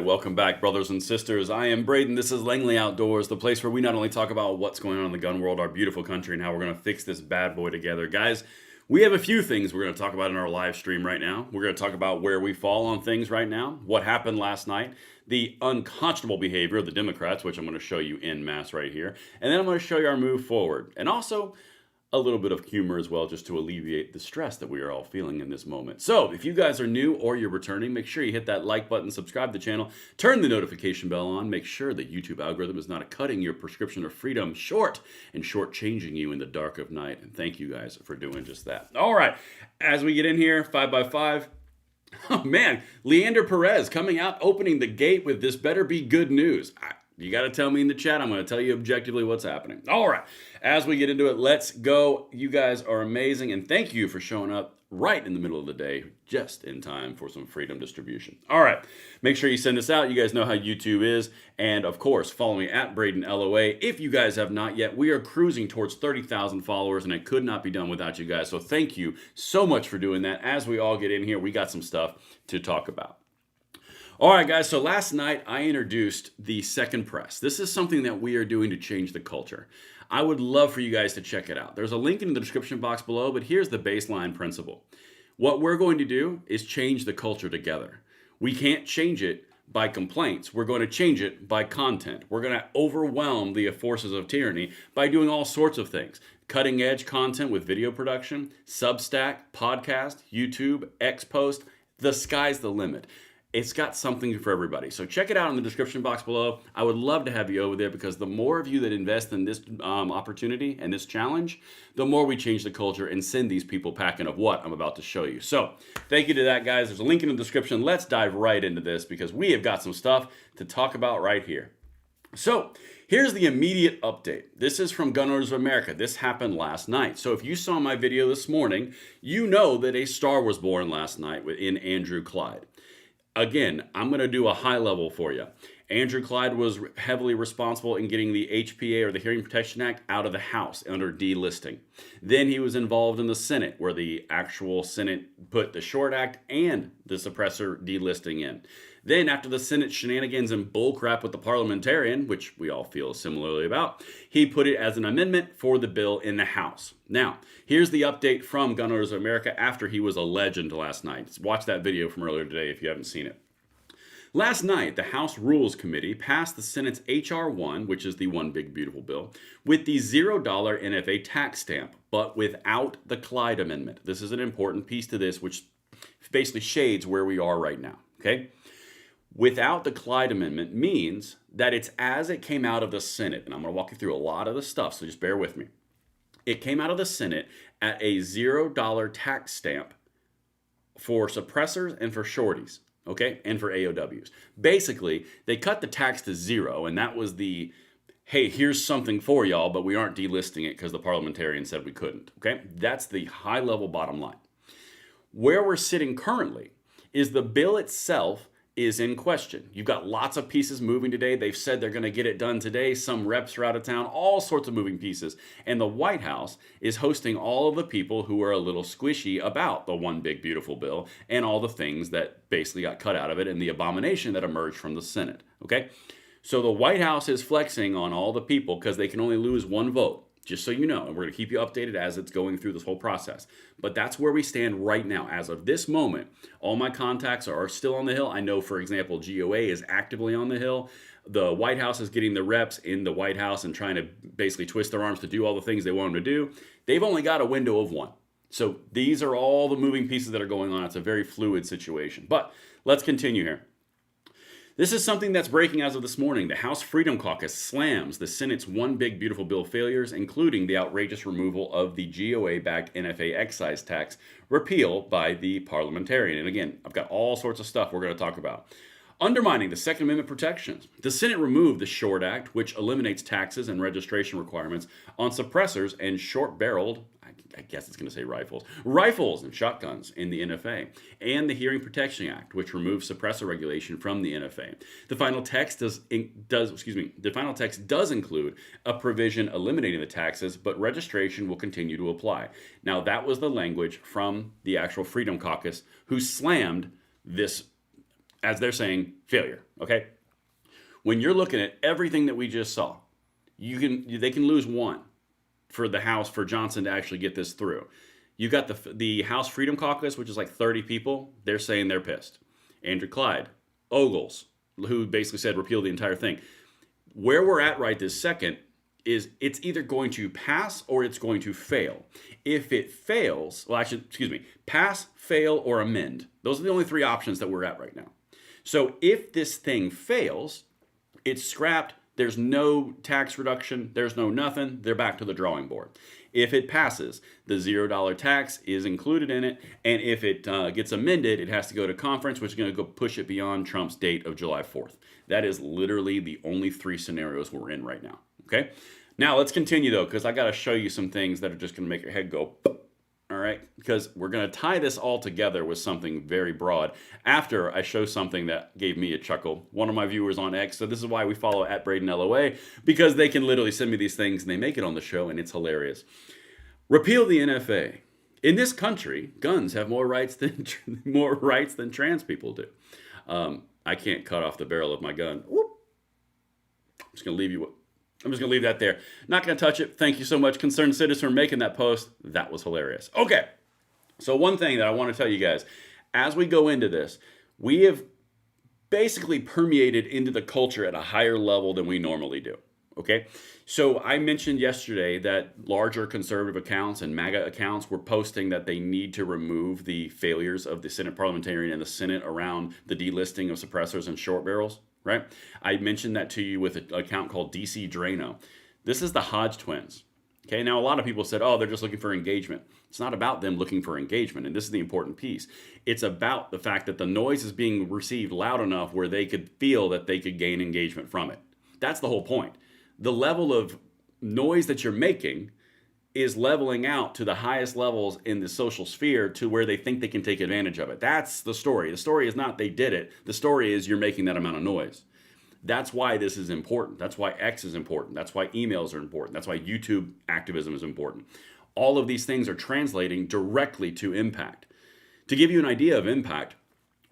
welcome back, brothers and sisters. I am Braden. This is Langley Outdoors, the place where we not only talk about what's going on in the gun world, our beautiful country, and how we're going to fix this bad boy together. Guys, we have a few things we're going to talk about in our live stream right now. We're going to talk about where we fall on things right now, what happened last night, the unconscionable behavior of the Democrats, which I'm going to show you en masse right here, and then I'm going to show you our move forward. And also a little bit of humor as well, just to alleviate the stress that we are all feeling in this moment. So if you guys are new or you're returning, make sure you hit that like button, subscribe to the channel, turn the notification bell on, make sure the YouTube algorithm is not cutting your prescription of freedom short and shortchanging you in the dark of night. And thank you guys for doing just that. All right, as we get in here, 5x5. Oh man, Leander Perez coming out, opening the gate with this better be good news. You got to tell me in the chat. I'm going to tell you objectively what's happening. All right. As we get into it, let's go. You guys are amazing. And thank you for showing up right in the middle of the day, just in time for some freedom distribution. All right. Make sure you send this out. You guys know how YouTube is. And of course, follow me at Braden LOA. If you guys have not yet, we are cruising towards 30,000 followers, and it could not be done without you guys. So thank you so much for doing that. As we all get in here, we got some stuff to talk about. All right, guys, so last night I introduced the second press. This is something that we are doing to change the culture. I would love for you guys to check it out. There's a link in the description box below, but here's the baseline principle. What we're going to do is change the culture together. We can't change it by complaints. We're going to change it by content. We're going to overwhelm the forces of tyranny by doing all sorts of things. Cutting edge content with video production, Substack, podcast, YouTube, X post. The sky's the limit. It's got something for everybody. So check it out in the description box below. I would love to have you over there because the more of you that invest in this opportunity and this challenge, the more we change the culture and send these people packing of what I'm about to show you. So thank you to that, guys. There's a link in the description. Let's dive right into this because we have got some stuff to talk about right here. So here's the immediate update. This is from Gun Owners of America. This happened last night. So if you saw my video this morning, you know that a star was born last night in Andrew Clyde. Again, I'm going to do a high level for you. Andrew Clyde was heavily responsible in getting the HPA, or the Hearing Protection Act, out of the House under delisting. Then he was involved in the Senate, where the actual Senate put the Short Act and the suppressor delisting in. Then, after the Senate shenanigans and bullcrap with the parliamentarian, which we all feel similarly about, he put it as an amendment for the bill in the House. Now, here's the update from Gun Owners of America after he was a legend last night. Watch that video from earlier today if you haven't seen it. Last night, the House Rules Committee passed the Senate's H.R. 1, which is the One Big Beautiful Bill, with the $0 NFA tax stamp, but without the Clyde Amendment. This is an important piece to this, which basically shades where we are right now, okay? Without the Clyde Amendment means that it's as it came out of the Senate, and I'm going to walk you through a lot of the stuff, so just bear with me. It came out of the Senate at a $0 tax stamp for suppressors and for shorties. Okay, and for AOWs. Basically, they cut the tax to zero, and that was the, hey, here's something for y'all, but we aren't delisting it because the parliamentarian said we couldn't. Okay, that's the high-level bottom line. Where we're sitting currently is the bill itself is in question. You've got lots of pieces moving today. They've said they're going to get it done today. Some reps are out of town, all sorts of moving pieces. And the White House is hosting all of the people who are a little squishy about the One Big Beautiful Bill and all the things that basically got cut out of it and the abomination that emerged from the Senate. Okay? So the White House is flexing on all the people because they can only lose one vote. Just so you know, and we're going to keep you updated as it's going through this whole process. But that's where we stand right now. As of this moment, all my contacts are still on the Hill. I know, for example, GOA is actively on the Hill. The White House is getting the reps in the White House and trying to basically twist their arms to do all the things they want them to do. They've only got a window of one. So these are all the moving pieces that are going on. It's a very fluid situation. But let's continue here. This is something that's breaking as of this morning. The House Freedom Caucus slams the Senate's One Big Beautiful Bill failures, including the outrageous removal of the GOA-backed NFA excise tax repeal by the parliamentarian. And again, I've got all sorts of stuff we're going to talk about. Undermining the Second Amendment protections. The Senate removed the Short Act, which eliminates taxes and registration requirements on suppressors and short-barreled, I guess it's going to say rifles and shotguns in the NFA, and the Hearing Protection Act, which removes suppressor regulation from the NFA. The final text does include a provision eliminating the taxes, but registration will continue to apply. Now, that was the language from the actual Freedom Caucus, who slammed this as they're saying, failure. Okay? When you're looking at everything that we just saw, they can lose one for the House for Johnson to actually get this through. You got the House Freedom Caucus, which is like 30 people. They're saying they're pissed. Andrew Clyde, Ogles, who basically said repeal the entire thing. Where we're at right this second is it's either going to pass or it's going to fail. If it fails, well, actually, excuse me, pass, fail, or amend. Those are the only three options that we're at right now. So if this thing fails, it's scrapped. There's no tax reduction. There's no nothing. They're back to the drawing board. If it passes, the $0 tax is included in it. And if it gets amended, it has to go to conference, which is going to go push it beyond Trump's date of July 4th. That is literally the only three scenarios we're in right now. Okay? Now, let's continue, though, because I got to show you some things that are just going to make your head go, all right? Because we're going to tie this all together with something very broad after I show something that gave me a chuckle. One of my viewers on X, so this is why we follow at Braden LOA, because they can literally send me these things and they make it on the show, and it's hilarious. Repeal the NFA. In this country, guns have more rights than trans people do. I can't cut off the barrel of my gun. Whoop. I'm just going to leave that there. Not going to touch it. Thank you so much, concerned citizen, for making that post. That was hilarious. Okay. So one thing that I want to tell you guys, as we go into this, we have basically permeated into the culture at a higher level than we normally do. Okay. So I mentioned yesterday that larger conservative accounts and MAGA accounts were posting that they need to remove the failures of the Senate parliamentarian and the Senate around the delisting of suppressors and short barrels. Right? I mentioned that to you with an account called DC Drano. This is the Hodge twins. Okay, now a lot of people said, oh, they're just looking for engagement. It's not about them looking for engagement, and this is the important piece. It's about the fact that the noise is being received loud enough where they could feel that they could gain engagement from it. That's the whole point. The level of noise that you're making is leveling out to the highest levels in the social sphere to where they think they can take advantage of it. That's the story. The story is not they did it. The story is you're making that amount of noise. That's why this is important. That's why X is important. That's why emails are important. That's why YouTube activism is important. All of these things are translating directly to impact. To give you an idea of impact,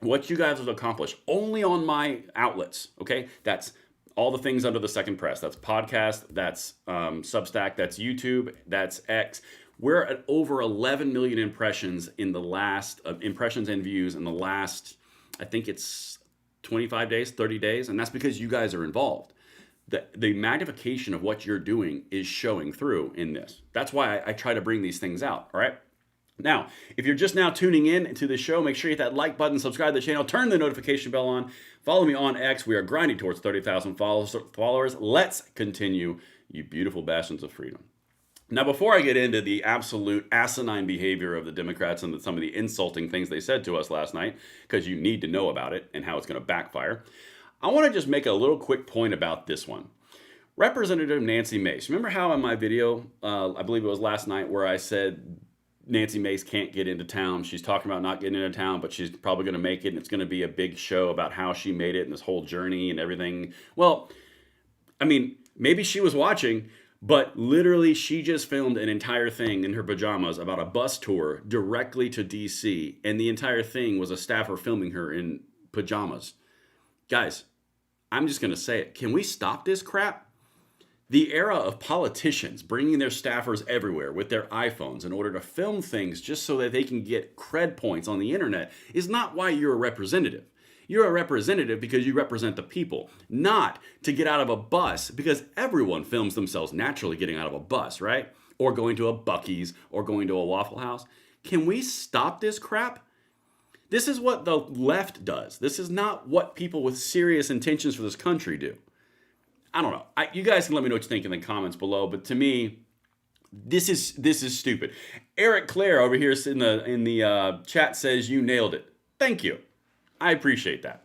what you guys have accomplished only on my outlets, okay? That's all the things under the second press. That's podcast, that's Substack, that's YouTube, that's X. We're at over 11 million impressions in the last, impressions and views in the last, I think it's 25 days, 30 days. And that's because you guys are involved. The magnification of what you're doing is showing through in this. That's why I try to bring these things out, all right? Now, if you're just now tuning in to the show, make sure you hit that like button, subscribe to the channel, turn the notification bell on, follow me on X. We are grinding towards 30,000 followers. Let's continue, you beautiful bastions of freedom. Now, before I get into the absolute asinine behavior of the Democrats and some of the insulting things they said to us last night, because you need to know about it and how it's going to backfire, I want to just make a little quick point about this one. Representative Nancy Mace. Remember how in my video, I believe it was last night, where I said Nancy Mace can't get into town. She's talking about not getting into town, but she's probably going to make it, and it's going to be a big show about how she made it and this whole journey and everything. Well, I mean, maybe she was watching, but literally she just filmed an entire thing in her pajamas about a bus tour directly to DC, and the entire thing was a staffer filming her in pajamas. Guys, I'm just going to say it. Can we stop this crap? The era of politicians bringing their staffers everywhere with their iPhones in order to film things just so that they can get cred points on the internet is not why you're a representative. You're a representative because you represent the people, not to get out of a bus, because everyone films themselves naturally getting out of a bus, right? Or going to a Buc-ee's or going to a Waffle House. Can we stop this crap? This is what the left does. This is not what people with serious intentions for this country do. I don't know. You guys can let me know what you think in the comments below, but to me, this is stupid. Eric Clare over here in the chat says you nailed it. Thank you. I appreciate that,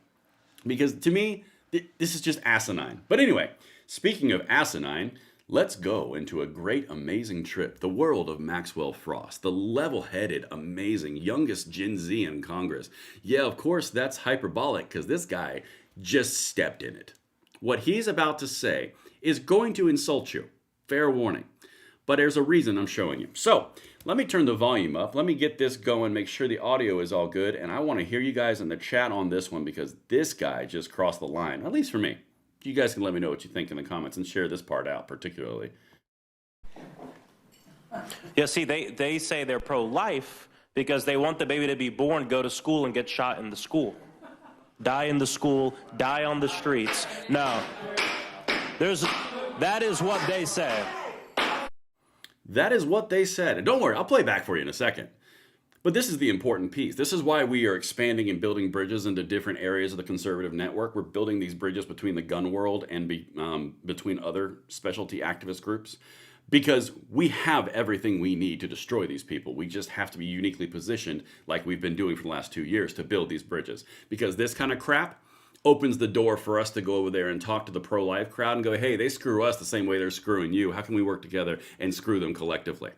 because to me, this is just asinine. But anyway, speaking of asinine, let's go into a great, amazing trip. The world of Maxwell Frost, the level-headed, amazing, youngest Gen Z in Congress. Yeah, of course, that's hyperbolic, because this guy just stepped in it. What he's about to say is going to insult you. Fair warning. But there's a reason I'm showing you. So Let me turn the volume up. Let me get this going, make sure the audio is all good. And I want to hear you guys in the chat on this one because this guy just crossed the line, at least for me. You guys can let me know what you think in the comments and share this part out particularly. Yeah, see, they say they're pro-life because they want the baby to be born, go to school, and get shot in the school. Die in the school, die on the streets. No, that is what they say. That is what they said. And don't worry, I'll play back for you in a second. But this is the important piece. This is why we are expanding and building bridges into different areas of the conservative network. We're building these bridges between the gun world and between other specialty activist groups. Because we have everything we need to destroy these people. We just have to be uniquely positioned like we've been doing for the last 2 years to build these bridges. Because this kind of crap opens the door for us to go over there and talk to the pro-life crowd and go, hey, they screw us the same way they're screwing you. How can we work together and screw them collectively?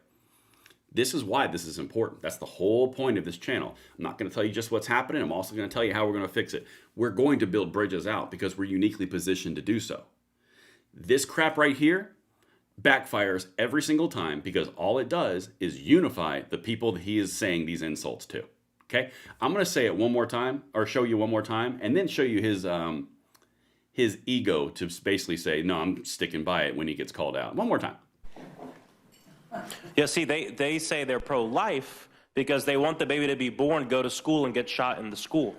This is why this is important. That's the whole point of this channel. I'm not going to tell you just what's happening. I'm also going to tell you how we're going to fix it. We're going to build bridges out because we're uniquely positioned to do so. This crap right here backfires every single time because all it does is unify the people that he is saying these insults to. Okay, I'm going to say it one more time, or show you one more time, and then show you his ego to basically say, no, I'm sticking by it when he gets called out. One more time. Yeah, see, they say they're pro-life because they want the baby to be born, go to school, and get shot in the school.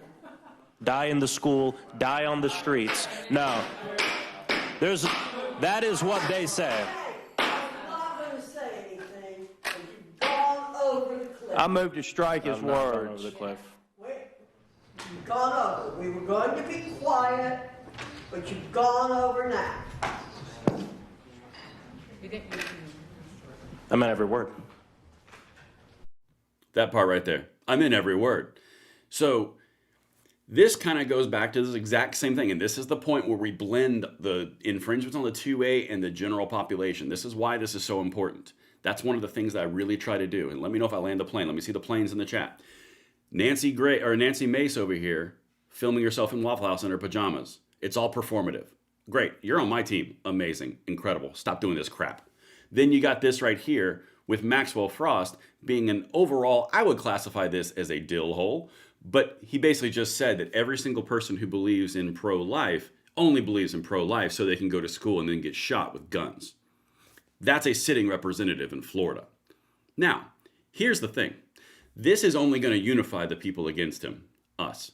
Die in the school, die on the streets. No, that is what they say. I moved to strike his words. Over the cliff. Wait, you've gone over. We were going to be quiet, but you've gone over now. I meant every word. That part right there. I'm in every word. So this kind of goes back to this exact same thing. And this is the point where we blend the infringements on the 2A and the general population. This is why this is so important. That's one of the things that I really try to do. And let me know if I land the plane. Let me see the planes in the chat. Nancy Mace over here filming herself in Waffle House in her pajamas. It's all performative. Great. You're on my team. Amazing. Incredible. Stop doing this crap. Then you got this right here with Maxwell Frost being an overall, I would classify this as a dill hole, but he basically just said that every single person who believes in pro-life only believes in pro-life so they can go to school and then get shot with guns. That's a sitting representative in Florida. Now, here's the thing. This is only going to unify the people against him, us.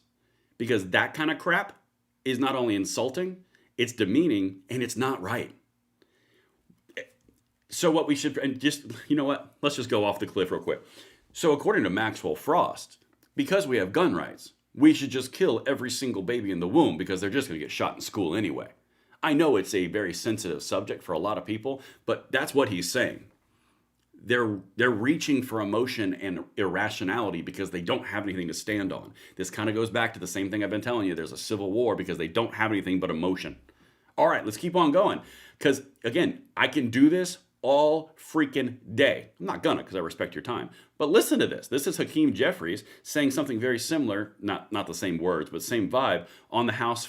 Because that kind of crap is not only insulting, it's demeaning, and it's not right. So what we should, and just, you know what? Let's just go off the cliff real quick. So according to Maxwell Frost, because we have gun rights, we should just kill every single baby in the womb because they're just going to get shot in school anyway. I know it's a very sensitive subject for a lot of people, but that's what he's saying. They're reaching for emotion and irrationality because they don't have anything to stand on. This kind of goes back to the same thing I've been telling you. There's a civil war because they don't have anything but emotion. All right, let's keep on going. Because, again, I can do this all freaking day. I'm not gonna because I respect your time. But listen to this. This is Hakeem Jeffries saying something very similar, not the same words, but same vibe on the House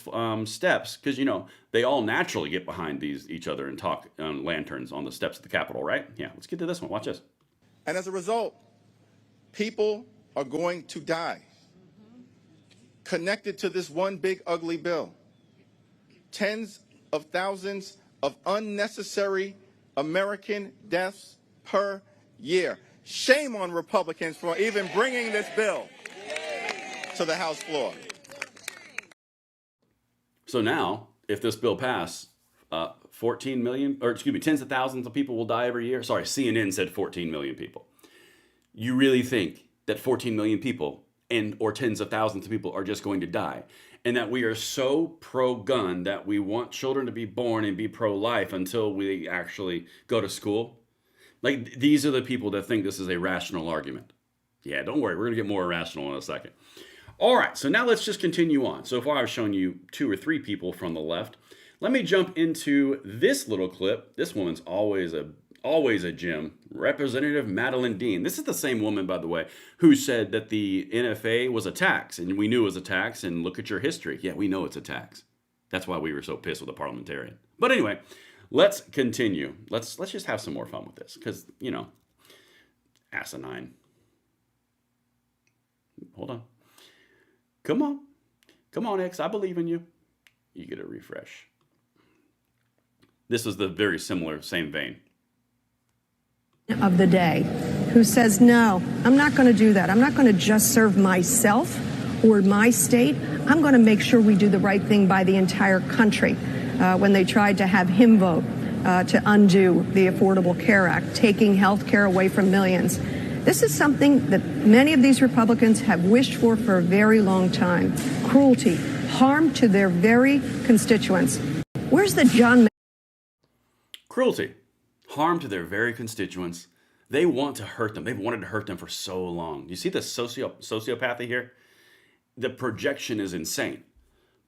steps. Because, you know, they all naturally get behind each other and talk lanterns on the steps of the Capitol, right? Yeah, let's get to this one. Watch this. And as a result, people are going to die. Connected to this one big ugly bill. Tens of thousands of unnecessary American deaths per year. Shame on Republicans for even bringing this bill to the House floor. So now, if this bill passed, 14 million, or excuse me, tens of thousands of people will die every year. Sorry, CNN said 14 million people. You really think that 14 million people or tens of thousands of people are just going to die? And that we are so pro-gun that we want children to be born and be pro-life until we actually go to school? Like, these are the people that think this is a rational argument. Yeah, don't worry. We're going to get more irrational in a second. All right, so now let's just continue on. So far I've shown you 2 or 3 people from the left. Let me jump into this little clip. This woman's always a gem. Representative Madeleine Dean. This is the same woman, by the way, who said that the NFA was a tax, and we knew it was a tax, and look at your history. Yeah, we know it's a tax. That's why we were so pissed with the parliamentarian. But anyway, let's continue. Let's just have some more fun with this, because, you know, Asinine. Hold on. Come on. Come on, X. I believe in you. You get a refresh. This is the very similar, same vein. Of the day who says, no, I'm not going to do that. I'm not going to just serve myself or my state. I'm going to make sure we do the right thing by the entire country. When they tried to have him vote to undo the Affordable Care Act, taking health care away from millions. This is something that many of these Republicans have wished for a very long time. Cruelty, harm to their very constituents. Where's the John? Cruelty, harm to their very constituents. They want to hurt them. They've wanted to hurt them for so long. You see the sociopathy here? The projection is insane.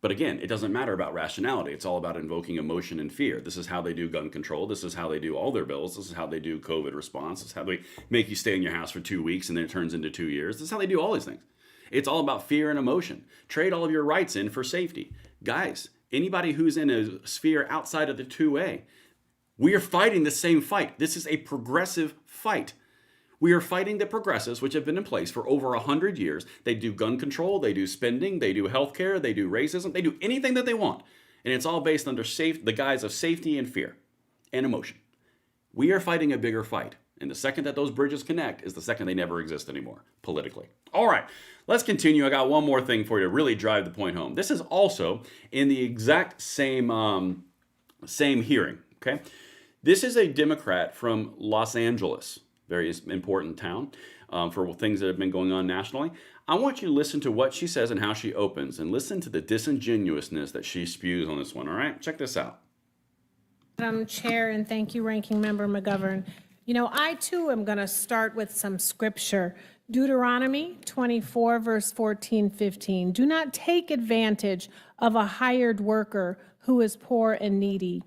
But again, it doesn't matter about rationality. It's all about invoking emotion and fear. This is how they do gun control. This is how they do all their bills. This is how they do COVID response. This is how they make you stay in your house for 2 weeks and then it turns into 2 years. This is how they do all these things. It's all about fear and emotion. Trade all of your rights in for safety. Guys, anybody who's in a sphere outside of the 2A, we are fighting the same fight. This is a progressive fight. We are fighting the progressives, which have been in place for over 100 years. They do gun control, they do spending, they do healthcare, they do racism, they do anything that they want. And it's all based under the guise of safety and fear and emotion. We are fighting a bigger fight. And the second that those bridges connect is the second they never exist anymore, politically. All right, let's continue. I got one more thing for you to really drive the point home. This is also in the exact same hearing, okay? This is a Democrat from Los Angeles, very important town for things that have been going on nationally. I want you to listen to what she says and how she opens, and listen to the disingenuousness that she spews on this one, all right? Check this out. Madam Chair, and thank you, Ranking Member McGovern. You know, I too am going to start with some scripture. Deuteronomy 24, verse 14, 15. Do not take advantage of a hired worker who is poor and needy.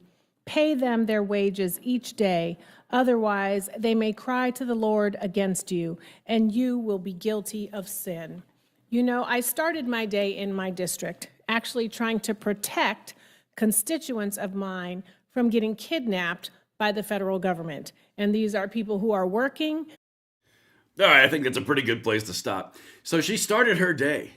Pay them their wages each day. Otherwise, they may cry to the Lord against you, and you will be guilty of sin. You know, I started my day in my district, actually trying to protect constituents of mine from getting kidnapped by the federal government. And these are people who are working. All right, I think that's a pretty good place to stop. So she started her day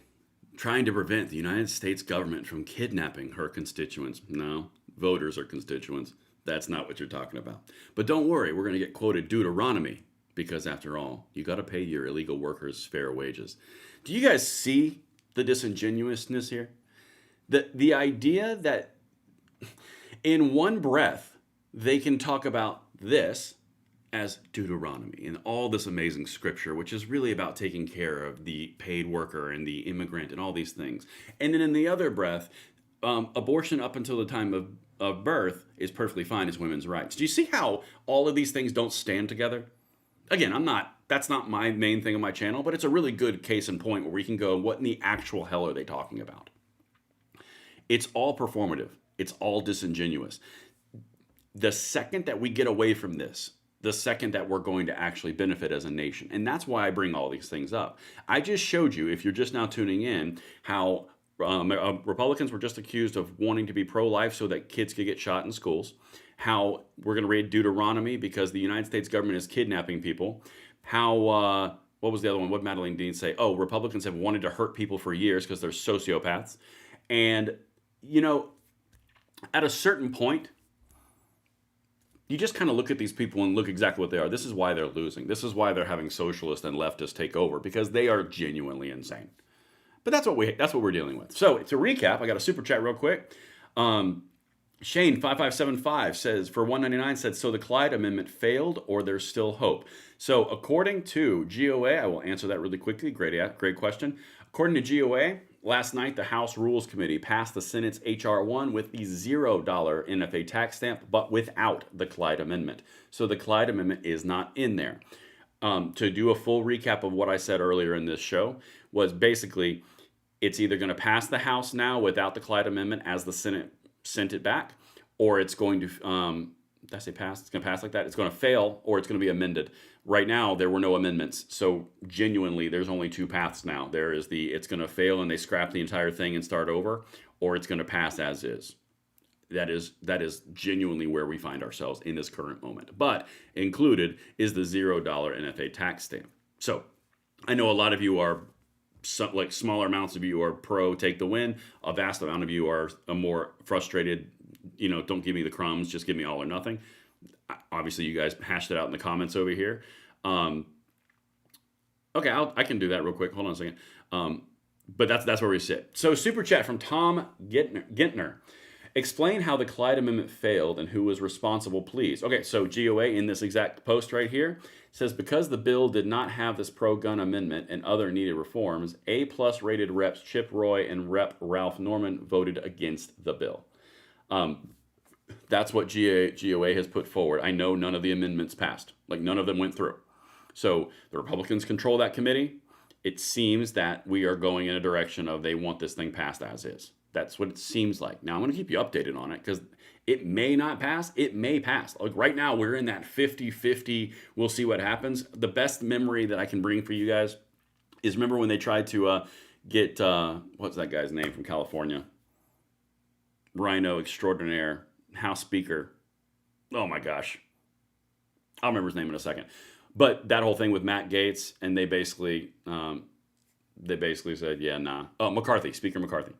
trying to prevent the United States government from kidnapping her constituents. No, voters are constituents. That's not what you're talking about. But don't worry, we're going to get quoted Deuteronomy, because after all, you got to pay your illegal workers fair wages. Do you guys see the disingenuousness here? The idea that in one breath, they can talk about this as Deuteronomy and all this amazing scripture, which is really about taking care of the paid worker and the immigrant and all these things. And then in the other breath, abortion up until the time of birth is perfectly fine as women's rights. Do you see how all of these things don't stand together? Again, that's not my main thing on my channel, but it's a really good case in point where we can go, what in the actual hell are they talking about? It's all performative. It's all disingenuous. The second that we get away from this, the second that we're going to actually benefit as a nation. And that's why I bring all these things up. I just showed you, if you're just now tuning in, how Republicans were just accused of wanting to be pro-life so that kids could get shot in schools. How we're going to read Deuteronomy because the United States government is kidnapping people. How, what was the other one? What did Madeline Dean say? Oh, Republicans have wanted to hurt people for years because they're sociopaths. And, you know, at a certain point, you just kind of look at these people and look exactly what they are. This is why they're losing. This is why they're having socialists and leftists take over, because they are genuinely insane. But that's what we're dealing with. So to recap, I got a super chat real quick. Shane 5575 says for 199 said, so the Clyde Amendment failed or there's still hope. So according to GOA, I will answer that really quickly. Great question. According to GOA, last night the House Rules Committee passed the Senate's H.R. 1 with the $0 NFA tax stamp, but without the Clyde Amendment. So the Clyde Amendment is not in there. To do a full recap of what I said earlier in this show was basically it's either going to pass the House now without the Clyde Amendment as the Senate sent it back, or it's going to, did I say pass? It's going to pass like that. It's going to fail, or it's going to be amended. Right now, there were no amendments. So genuinely, there's only two paths now. There is it's going to fail and they scrap the entire thing and start over, or it's going to pass as is. That is genuinely where we find ourselves in this current moment. But included is the $0 NFA tax stamp. So I know a lot of you are, like smaller amounts of you are pro take the win. A vast amount of you are more frustrated, don't give me the crumbs, just give me all or nothing. Obviously, you guys hashed it out in the comments over here. Okay, I can do that real quick. Hold on a second. But that's where we sit. So super chat from Tom Gintner. Explain how the Clyde Amendment failed and who was responsible, please. Okay, so GOA in this exact post right here says, because the bill did not have this pro-gun amendment and other needed reforms, A+ rated Reps Chip Roy and Rep Ralph Norman voted against the bill. That's what GOA has put forward. I know none of the amendments passed. Like, none of them went through. So the Republicans control that committee. It seems that we are going in a direction of they want this thing passed as is. That's what it seems like. Now, I'm going to keep you updated on it because it may not pass. It may pass. Like right now, we're in that 50-50. We'll see what happens. The best memory that I can bring for you guys is, remember when they tried to get, what's that guy's name from California? Rhino extraordinaire, House Speaker. Oh my gosh. I'll remember his name in a second. But that whole thing with Matt Gaetz, and they basically said, yeah, nah. Oh, McCarthy, Speaker McCarthy.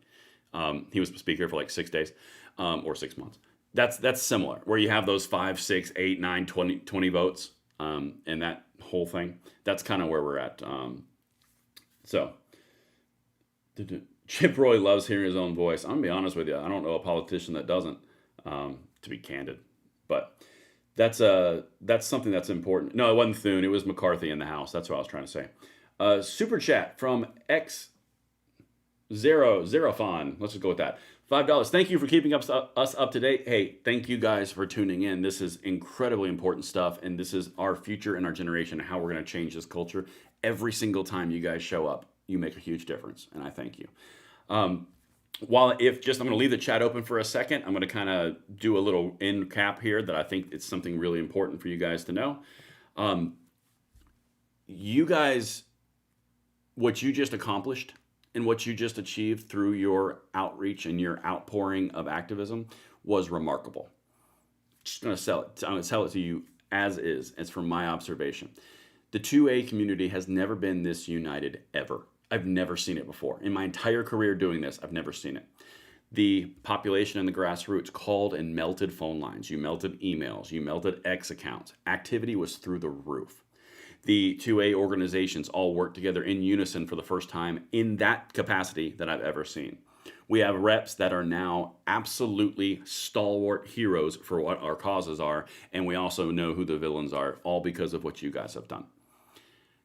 He was speaker for like 6 days or 6 months. That's similar, where you have those 5, 6, 8, 9, 20 votes, and that whole thing. That's kind of where we're at. So, Chip Roy loves hearing his own voice. I'm going to be honest with you. I don't know a politician that doesn't, to be candid. But that's something that's important. No, it wasn't Thune. It was McCarthy in the House. That's what I was trying to say. Super chat from X0Fon. Let's just go with that. $5. Thank you for keeping us up to date. Hey, thank you guys for tuning in. This is incredibly important stuff, and this is our future and our generation, how we're going to change this culture. Every single time you guys show up, you make a huge difference, and I thank you. I'm going to leave the chat open for a second. I'm going to kind of do a little end cap here that I think it's something really important for you guys to know. You guys, what you just accomplished and what you just achieved through your outreach and your outpouring of activism was remarkable. Just going to sell it. I'm going to tell it to you as is. It's from my observation. The 2A community has never been this united ever. I've never seen it before. In my entire career doing this, I've never seen it. The population and the grassroots called and melted phone lines. You melted emails. You melted X accounts. Activity was through the roof. The 2A organizations all worked together in unison for the first time in that capacity that I've ever seen. We have reps that are now absolutely stalwart heroes for what our causes are, and we also know who the villains are, all because of what you guys have done.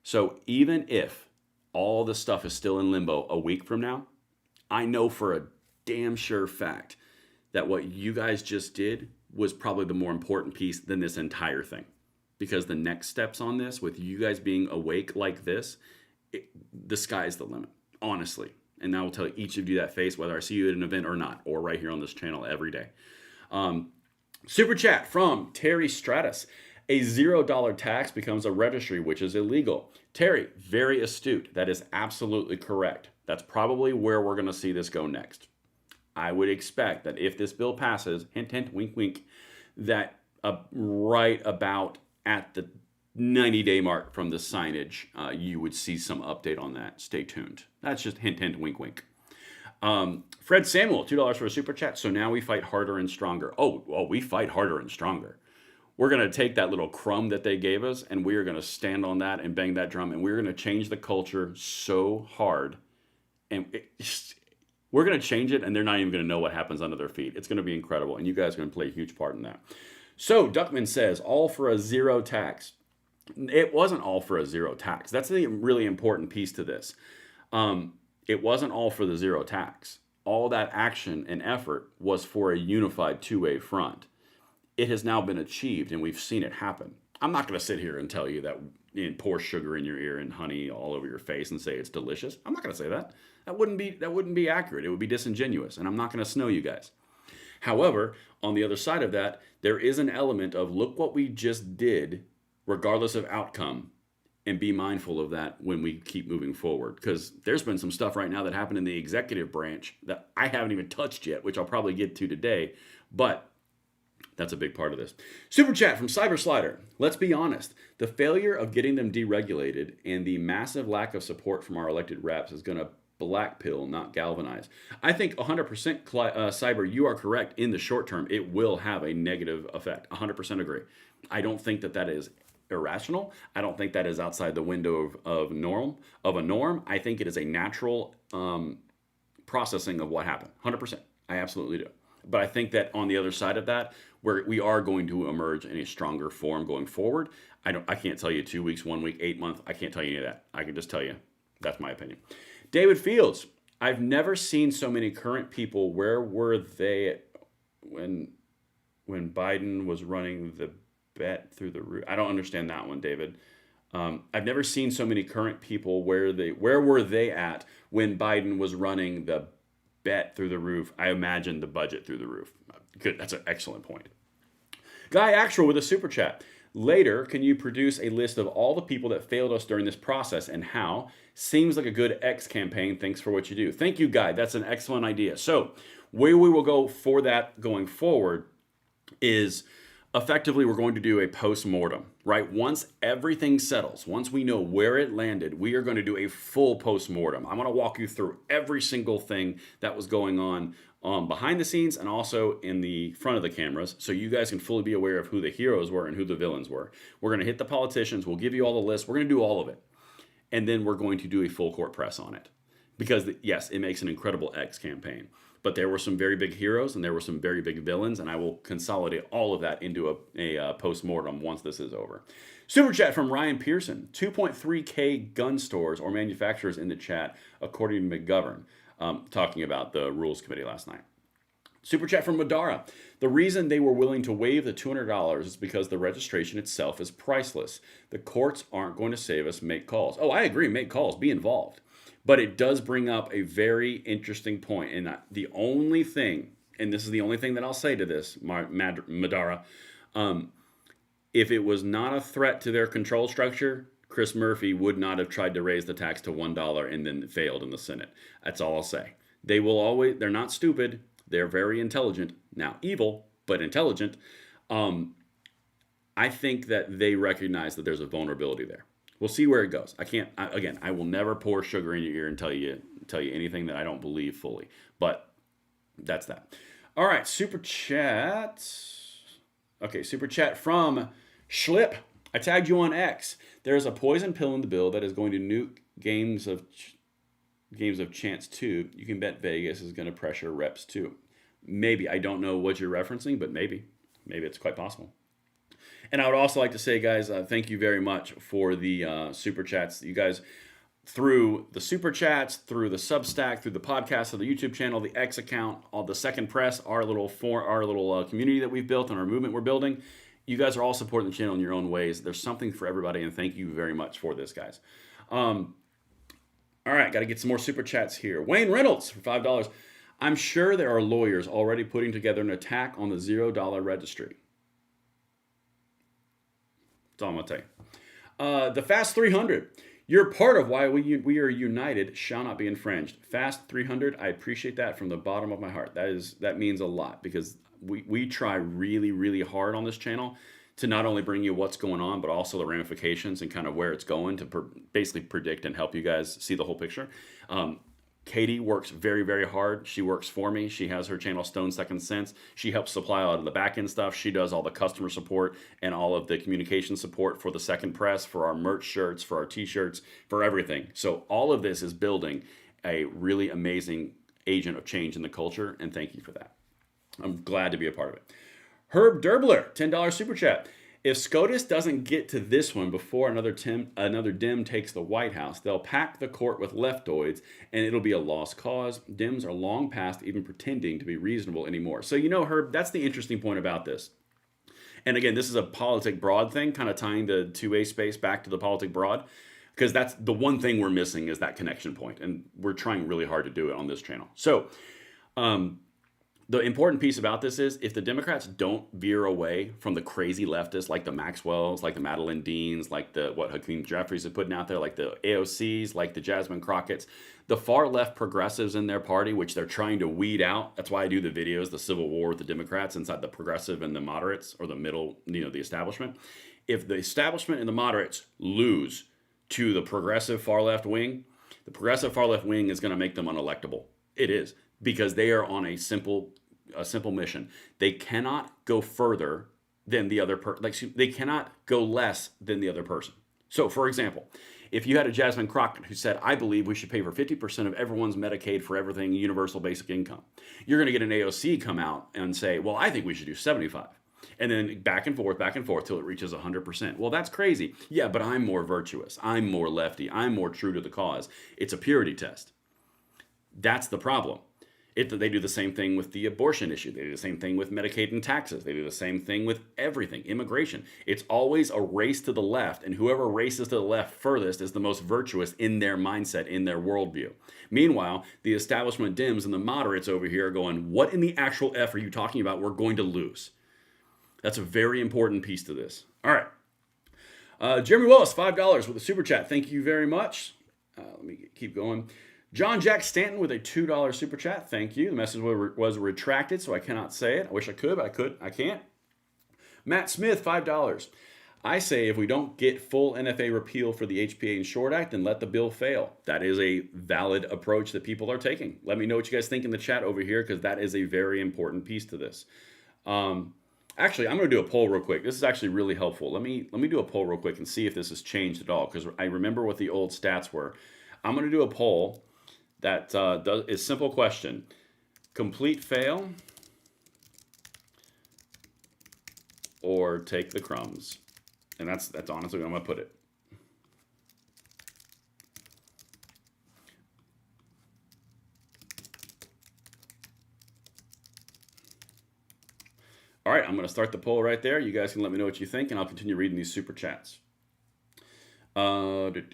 So even if all the stuff is still in limbo a week from now, I know for a damn sure fact that what you guys just did was probably the more important piece than this entire thing. Because the next steps on this, with you guys being awake like this, the sky's the limit, honestly. And I will tell each of you that face, whether I see you at an event or not, or right here on this channel every day. Super chat from Terry Stratus. A $0 tax becomes a registry, which is illegal. Terry, very astute. That is absolutely correct. That's probably where we're going to see this go next. I would expect that if this bill passes, hint, hint, wink, wink, that right about at the 90-day mark from the signage, you would see some update on that. Stay tuned. That's just hint, hint, wink, wink. Fred Samuel, $2 for a super chat. So now we fight harder and stronger. Oh, well, we fight harder and stronger. We're going to take that little crumb that they gave us, and we are going to stand on that and bang that drum, and we're going to change the culture so hard. And we're going to change it, and they're not even going to know what happens under their feet. It's going to be incredible, and you guys are going to play a huge part in that. So Duckman says, all for a zero tax. It wasn't all for a zero tax. That's the really important piece to this. It wasn't all for the zero tax. All that action and effort was for a unified 2A front. It has now been achieved, and we've seen it happen. I'm not going to sit here and tell you that, pour sugar in your ear and honey all over your face and say it's delicious. I'm not going to say that. That wouldn't be accurate. It would be disingenuous, and I'm not going to snow you guys. However, on the other side of that, there is an element of look what we just did, regardless of outcome, and be mindful of that when we keep moving forward. Because there's been some stuff right now that happened in the executive branch that I haven't even touched yet, which I'll probably get to today. But that's a big part of this. Super chat from Cyber Slider. Let's be honest. The failure of getting them deregulated and the massive lack of support from our elected reps is going to black pill, not galvanize. I think 100% Cyber, you are correct. In the short term, it will have a negative effect. 100% agree. I don't think that is irrational. I don't think that is outside the window of a norm. I think it is a natural processing of what happened. 100%. I absolutely do. But I think that on the other side of that, where we are going to emerge in a stronger form going forward, I can't tell you 2 weeks, 1 week, 8 months. I can't tell you any of that. I can just tell you that's my opinion. David Fields, I've never seen so many current people. Where were they when Biden was running the bet through the roof? I don't understand that one, David. I've never seen so many current people. Where were they at when Biden was running the bet through the roof? I imagine the budget through the roof. Good. That's an excellent point. Guy Actual with a super chat. Later, can you produce a list of all the people that failed us during this process and how? Seems like a good X campaign. Thanks for what you do. Thank you, Guy. That's an excellent idea. So where we will go for that going forward is effectively we're going to do a post-mortem, right? Once everything settles, once we know where it landed, we are going to do a full post-mortem. I'm going to walk you through every single thing that was going on behind the scenes and also in the front of the cameras, so you guys can fully be aware of who the heroes were and who the villains were. We're going to hit the politicians. We'll give you all the lists. We're going to do all of it. And then we're going to do a full court press on it. Because, yes, it makes an incredible X campaign. But there were some very big heroes and there were some very big villains, and I will consolidate all of that into a post-mortem once this is over. Super chat from Ryan Pearson. 2.3K gun stores or manufacturers in the chat, according to McGovern, talking about the Rules Committee last night. Super chat from Madara. The reason they were willing to waive the $200 is because the registration itself is priceless. The courts aren't going to save us. Make calls. Oh, I agree. Make calls. Be involved. But it does bring up a very interesting point. And the only thing, and this is the only thing that I'll say to this, Madara, if it was not a threat to their control structure, Chris Murphy would not have tried to raise the tax to $1 and then failed in the Senate. That's all I'll say. They're not stupid. They're very intelligent. Now, evil, but intelligent. I think that they recognize that there's a vulnerability there. We'll see where it goes. I will never pour sugar in your ear and tell you anything that I don't believe fully. But that's that. All right, super chat. Okay, super chat from Schlip. I tagged you on X. There's a poison pill in the bill that is going to nuke games of chance too. You can bet Vegas is going to pressure reps too. Maybe. I don't know what you're referencing, but maybe it's quite possible. And I would also like to say, guys, thank you very much for the super chats. You guys, through the super chats, through the Substack, through the podcast, through the YouTube channel, the X account, all the Second Press, our little community that we've built and our movement we're building. You guys are all supporting the channel in your own ways. There's something for everybody, and thank you very much for this, guys. All right, got to get some more super chats here. Wayne Reynolds for $5. I'm sure there are lawyers already putting together an attack on the $0 registry. That's all I'm going to tell you. The Fast 300. You're part of why we are united shall not be infringed. Fast 300, I appreciate that from the bottom of my heart. That means a lot because we try really, really hard on this channel to not only bring you what's going on, but also the ramifications and kind of where it's going to basically predict and help you guys see the whole picture. Katie works very, very hard. She works for me. She has her channel Stone Second Sense. She helps supply a lot of the back end stuff. She does all the customer support and all of the communication support for the Second Press, for our merch shirts, for our t-shirts, for everything. So all of this is building a really amazing agent of change in the culture, and thank you for that. I'm glad to be a part of it. Herb Derbler, $10 super chat. If SCOTUS doesn't get to this one before another Dem takes the White House, they'll pack the court with leftoids, and it'll be a lost cause. Dems are long past even pretending to be reasonable anymore. So, Herb, that's the interesting point about this. And again, this is a politic broad thing, kind of tying the 2A space back to the politic broad, because that's the one thing we're missing is that connection point, and we're trying really hard to do it on this channel. So, The important piece about this is if the Democrats don't veer away from the crazy leftists like the Maxwells, like the Madeline Deans, like what Hakeem Jeffries is putting out there, like the AOCs, like the Jasmine Crockett's, the far left progressives in their party, which they're trying to weed out. That's why I do the videos, the civil war with the Democrats inside the progressive and the moderates, or the middle, the establishment. If the establishment and the moderates lose to the progressive far left wing, the progressive far left wing is going to make them unelectable. It is, because they are on a simple mission. They cannot go further than the other person. They cannot go less than the other person. So, for example, if you had a Jasmine Crockett who said, I believe we should pay for 50% of everyone's Medicaid for everything, universal basic income, you're going to get an AOC come out and say, well, I think we should do 75. And then back and forth till it reaches 100%. Well, that's crazy. Yeah, but I'm more virtuous. I'm more lefty. I'm more true to the cause. It's a purity test. That's the problem. They do the same thing with the abortion issue. They do the same thing with Medicaid and taxes. They do the same thing with everything, immigration. It's always a race to the left, and whoever races to the left furthest is the most virtuous in their mindset, in their worldview. Meanwhile, the establishment Dems and the moderates over here are going, what in the actual F are you talking about? We're going to lose. That's a very important piece to this. All right. Jeremy Willis, $5 with a super chat. Thank you very much. Let me keep going. John Jack Stanton with a $2 super chat. Thank you. The message was retracted, so I cannot say it. I wish I could, but I can't. Matt Smith, $5. I say if we don't get full NFA repeal for the HPA and Short Act, then let the bill fail. That is a valid approach that people are taking. Let me know what you guys think in the chat over here, because that is a very important piece to this. Actually, I'm going to do a poll real quick. This is actually really helpful. Let me do a poll real quick and see if this has changed at all, because I remember what the old stats were. I'm going to do a poll that is a simple question. Complete fail or take the crumbs? And that's honestly where I'm going to put it. All right, I'm going to start the poll right there. You guys can let me know what you think, and I'll continue reading these super chats. Okay,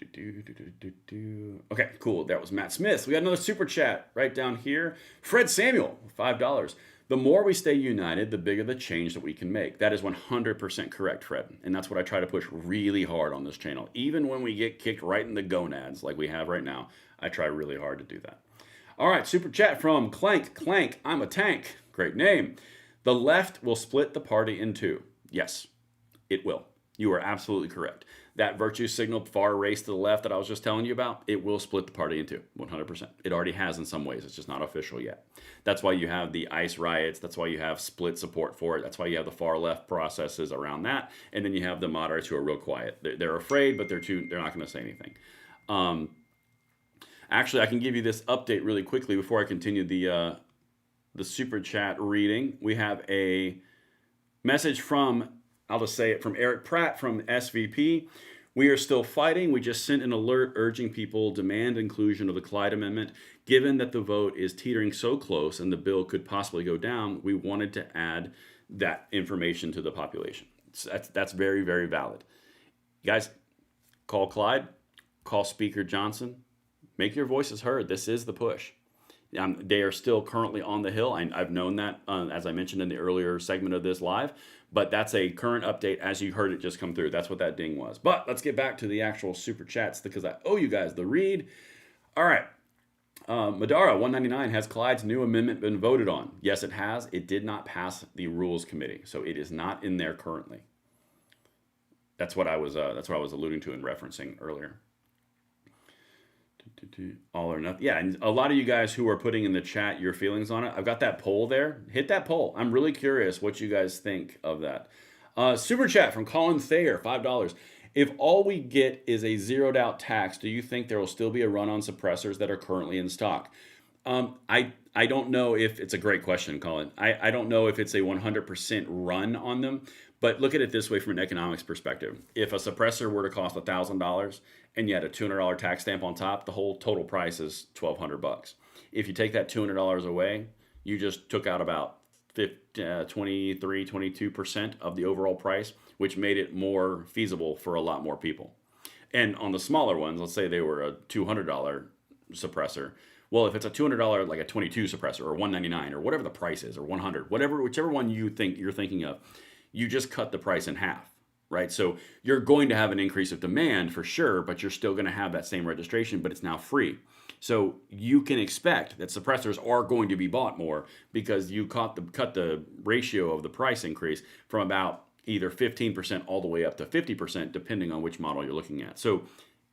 cool. That was Matt Smith. We got another super chat right down here. Fred Samuel, $5. The more we stay united, the bigger the change that we can make. That is 100% correct, Fred. And that's what I try to push really hard on this channel. Even when we get kicked right in the gonads like we have right now, I try really hard to do that. All right, super chat from Clank. Clank, I'm a tank. Great name. The left will split the party in two. Yes, it will. You are absolutely correct. That virtue signal far race to the left that I was just telling you about, it will split the party in two, 100%. It already has in some ways. It's just not official yet. That's why you have the ICE riots. That's why you have split support for it. That's why you have the far left processes around that. And then you have the moderates who are real quiet. They're afraid, but they're not going to say anything. Actually, I can give you this update really quickly before I continue the super chat reading. We have a message from, I'll just say it, from Eric Pratt from SVP. We are still fighting. We just sent an alert urging people demand inclusion of the Clyde Amendment. Given that the vote is teetering so close and the bill could possibly go down, we wanted to add that information to the population. So that's very, very valid. You guys, call Clyde, call Speaker Johnson, make your voices heard. This is the push. They are still currently on the Hill. I've known that, as I mentioned in the earlier segment of this live, but that's a current update as you heard it just come through. That's what that ding was. But let's get back to the actual super chats because I owe you guys the read. All right. Madara 199, has Clyde's new amendment been voted on? Yes, it has. It did not pass the Rules Committee, so it is not in there currently. That's what I was alluding to and referencing earlier. All or nothing. Yeah, and a lot of you guys who are putting in the chat your feelings on it, I've got that poll there. Hit that poll. I'm really curious what you guys think of that. Super chat from Colin Thayer, $5. If all we get is a zeroed out tax, do you think there will still be a run on suppressors that are currently in stock? I don't know if it's a great question, Colin. I don't know if it's a 100% run on them, but look at it this way from an economics perspective. If a suppressor were to cost $1,000 and you had a $200 tax stamp on top, the whole total price is $1,200. If you take that $200 away, you just took out about 22% of the overall price, which made it more feasible for a lot more people. And on the smaller ones, let's say they were a $200 suppressor, Well, if it's a $200, like a 22 suppressor or 199 or whatever the price is, or 100, whichever one you're thinking of, you just cut the price in half, right? So you're going to have an increase of demand for sure, but you're still going to have that same registration, but it's now free. So you can expect that suppressors are going to be bought more because you cut the ratio of the price increase from about either 15% all the way up to 50%, depending on which model you're looking at. So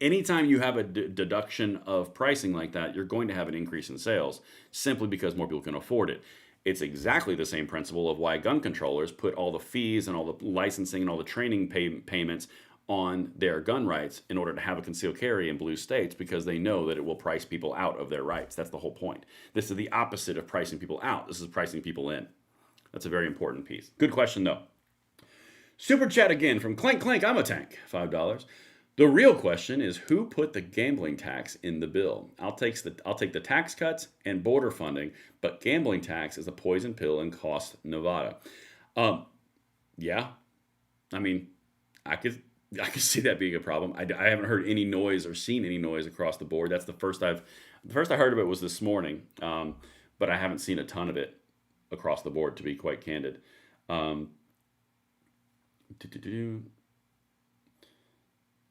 anytime you have a deduction of pricing like that, you're going to have an increase in sales simply because more people can afford it. It's exactly the same principle of why gun controllers put all the fees and all the licensing and all the training payments on their gun rights in order to have a concealed carry in blue states, because they know that it will price people out of their rights. That's the whole point. This is the opposite of pricing people out. This is pricing people in. That's a very important piece. Good question, though. Super chat again from Clank Clank, I'm a tank, $5. The real question is, who put the gambling tax in the bill? I'll take the tax cuts and border funding, but gambling tax is a poison pill and costs Nevada. Yeah, I mean, I could see that being a problem. I haven't heard any noise or seen any noise across the board. That's the first I heard of it was this morning, but I haven't seen a ton of it across the board, to be quite candid.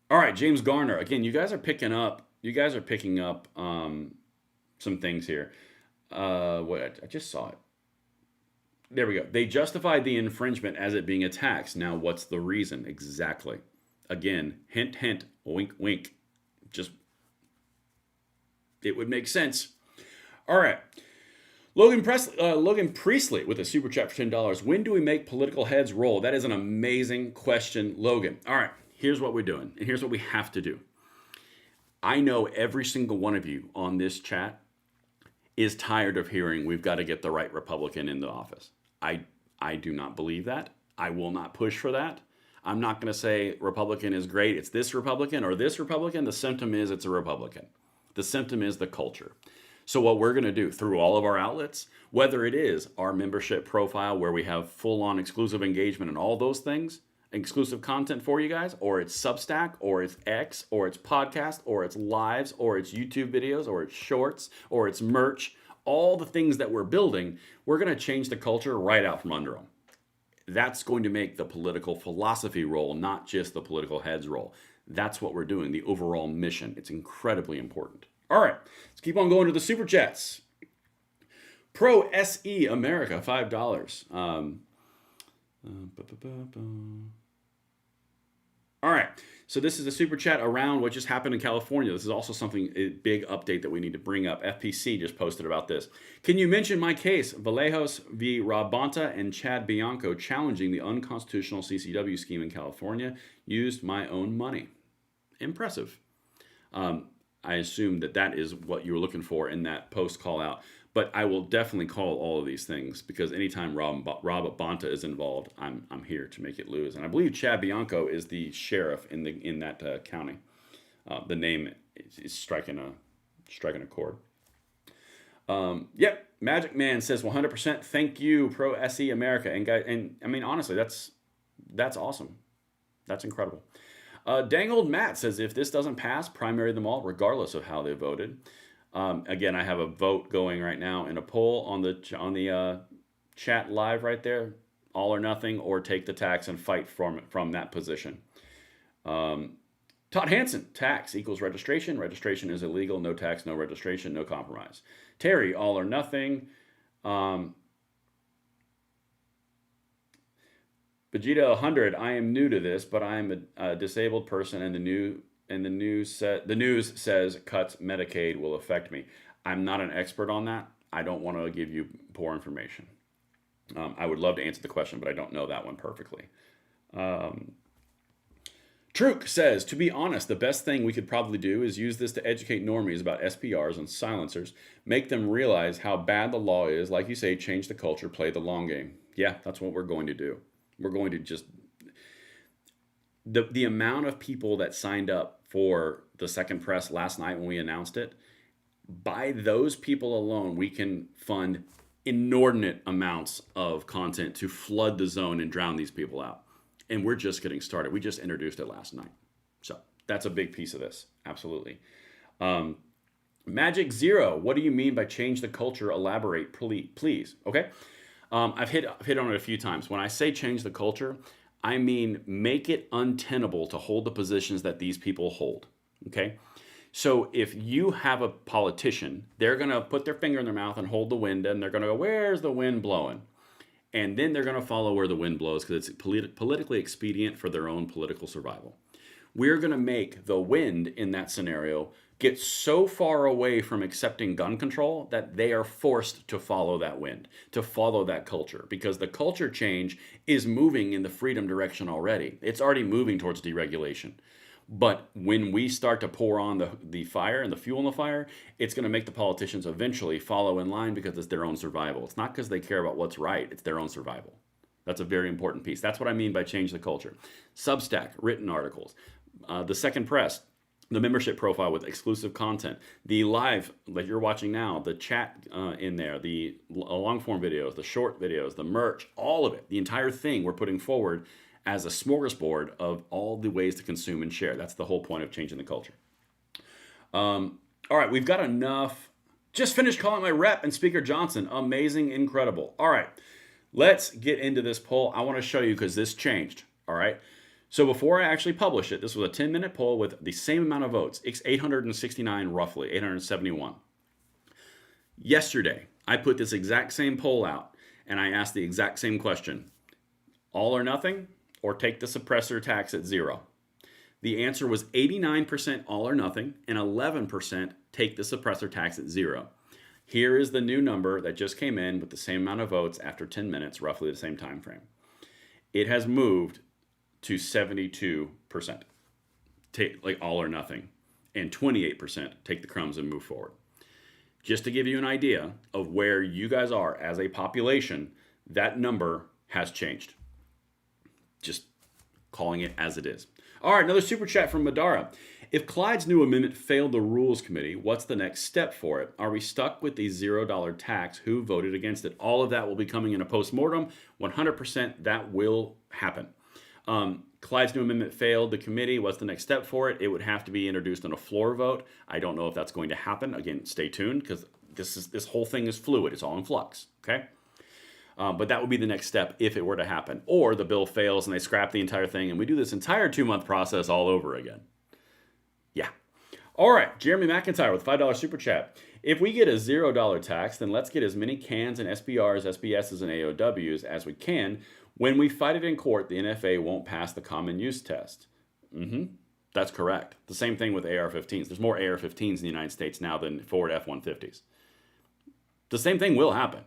All right, James Garner. Again, you guys are picking up some things here. What I just saw it. There we go. They justified the infringement as it being a tax. Now, what's the reason exactly? Again, hint, hint, wink, wink. Just, it would make sense. All right. Logan Priestley with a super chat for $10. When do we make political heads roll? That is an amazing question, Logan. All right, here's what we're doing, and here's what we have to do. I know every single one of you on this chat is tired of hearing we've got to get the right Republican in the office. I do not believe that. I will not push for that. I'm not going to say Republican is great. It's this Republican or this Republican. The symptom is it's a Republican. The symptom is the culture. So what we're going to do through all of our outlets, whether it is our membership profile where we have full-on exclusive engagement and all those things, exclusive content for you guys, or it's Substack, or it's X, or it's podcast, or it's lives, or it's YouTube videos, or it's shorts, or it's merch, all the things that we're building, we're going to change the culture right out from under them. That's going to make the political philosophy roll, not just the political heads roll. That's what we're doing, the overall mission. It's incredibly important. All right, let's keep on going to the super chats. Pro SE America, $5. All right, so this is a super chat around what just happened in California. This is also a big update that we need to bring up. FPC just posted about this. Can you mention my case, Vallejos v. Rabonta and Chad Bianco challenging the unconstitutional CCW scheme in California? Used my own money. Impressive. I assume that is what you were looking for in that post call out. But I will definitely call all of these things, because anytime Rob Bonta is involved, I'm here to make it lose. And I believe Chad Bianco is the sheriff in that county. The name is striking a chord. Yep, Magic Man says 100%. Thank you, Pro SE America, and guys. And I mean, honestly, that's awesome. That's incredible. Dang Old Matt says, if this doesn't pass, primary them all, regardless of how they voted. Again, I have a vote going right now in a poll on the chat live right there. All or nothing, or take the tax and fight from that position. Todd Hansen, tax equals registration. Registration is illegal. No tax, no registration, no compromise. Terry, all or nothing. Vegeta 100, I am new to this, but I am a disabled person, and the news says cuts Medicaid will affect me. I'm not an expert on that. I don't want to give you poor information. I would love to answer the question, but I don't know that one perfectly. Truk says, to be honest, the best thing we could probably do is use this to educate normies about SPRs and silencers, make them realize how bad the law is, like you say, change the culture, play the long game. Yeah, that's what we're going to do. We're going to just... The amount of people that signed up for the second press last night when we announced it, by those people alone, we can fund inordinate amounts of content to flood the zone and drown these people out. And we're just getting started. We just introduced it last night. So that's a big piece of this. Absolutely. Magic Zero, what do you mean by change the culture? Elaborate, please. Okay. I've hit on it a few times. When I say change the culture, I mean make it untenable to hold the positions that these people hold. Okay. So if you have a politician, they're going to put their finger in their mouth and hold the wind, and they're going to go, where's the wind blowing? And then they're going to follow where the wind blows because it's politically expedient for their own political survival. We're going to make the wind in that scenario get so far away from accepting gun control that they are forced to follow that wind, to follow that culture, because the culture change is moving in the freedom direction already. It's already moving towards deregulation. But when we start to pour on the fire and the fuel in the fire, it's going to make the politicians eventually follow in line because it's their own survival. It's not because they care about what's right. It's their own survival. That's a very important piece. That's what I mean by change the culture. Substack, written articles. The Second Press, the membership profile with exclusive content, the live that you're watching now, the chat in there, the long form videos, the short videos, the merch, all of it, the entire thing we're putting forward as a smorgasbord of all the ways to consume and share. That's the whole point of changing the culture. All right, we've got enough. Just finished calling my rep and Speaker Johnson. Amazing, incredible. All right, let's get into this poll. I want to show you because this changed. All right. So before I actually publish it, this was a 10-minute poll with the same amount of votes. It's 869 roughly, 871. Yesterday, I put this exact same poll out and I asked the exact same question. All or nothing, or take the suppressor tax at 0? The answer was 89% all or nothing and 11% take the suppressor tax at 0. Here is the new number that just came in with the same amount of votes after 10 minutes, roughly the same time frame. It has moved to 72%, take like all or nothing, and 28% take the crumbs and move forward. Just to give you an idea of where you guys are as a population, that number has changed. Just calling it as it is. All right, another super chat from Madara. If Clyde's new amendment failed the Rules Committee, what's the next step for it? Are we stuck with the $0 tax? Who voted against it? All of that will be coming in a postmortem. 100% that will happen. Clyde's new amendment failed the committee. What's the next step for it? It would have to be introduced on a floor vote. I don't know if that's going to happen. Again, stay tuned because this whole thing is fluid. It's all in flux. Okay. But that would be the next step if it were to happen. Or the bill fails and they scrap the entire thing and we do this entire 2-month process all over again. Yeah. All right. Jeremy McIntyre with $5 super chat. If we get a $0 tax, then let's get as many cans and SBRs, SBSs, and AOWs as we can. When we fight it in court, the NFA won't pass the common use test. That's correct. The same thing with AR-15s. There's more AR-15s in the United States now than Ford F-150s. The same thing will happen.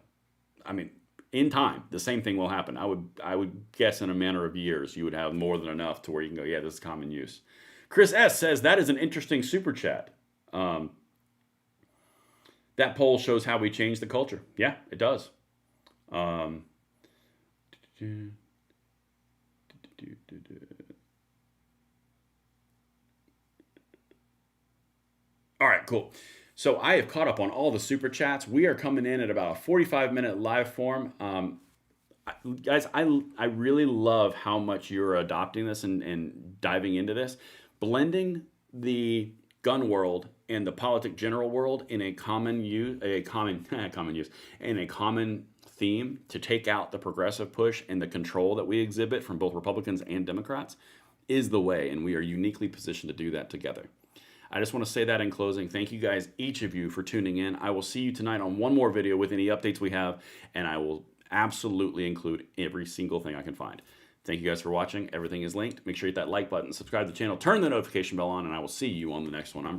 I mean, in time, the same thing will happen. I would guess in a matter of years, you would have more than enough to where you can go, yeah, this is common use. Chris S. says, that is an interesting super chat. That poll shows how we change the culture. Yeah, it does. All right, cool. So I have caught up on all the super chats. We are coming in at about a 45-minute live form. Guys, I really love how much you're adopting this and diving into this. Blending the gun world and the politic general world in a common theme to take out the progressive push and the control that we exhibit from both Republicans and Democrats is the way, and we are uniquely positioned to do that together. I just want to say that in closing. Thank you guys, each of you, for tuning in. I will see you tonight on one more video with any updates we have, and I will absolutely include every single thing I can find. Thank you guys for watching. Everything is linked. Make sure you hit that like button, subscribe to the channel, turn the notification bell on, and I will see you on the next one.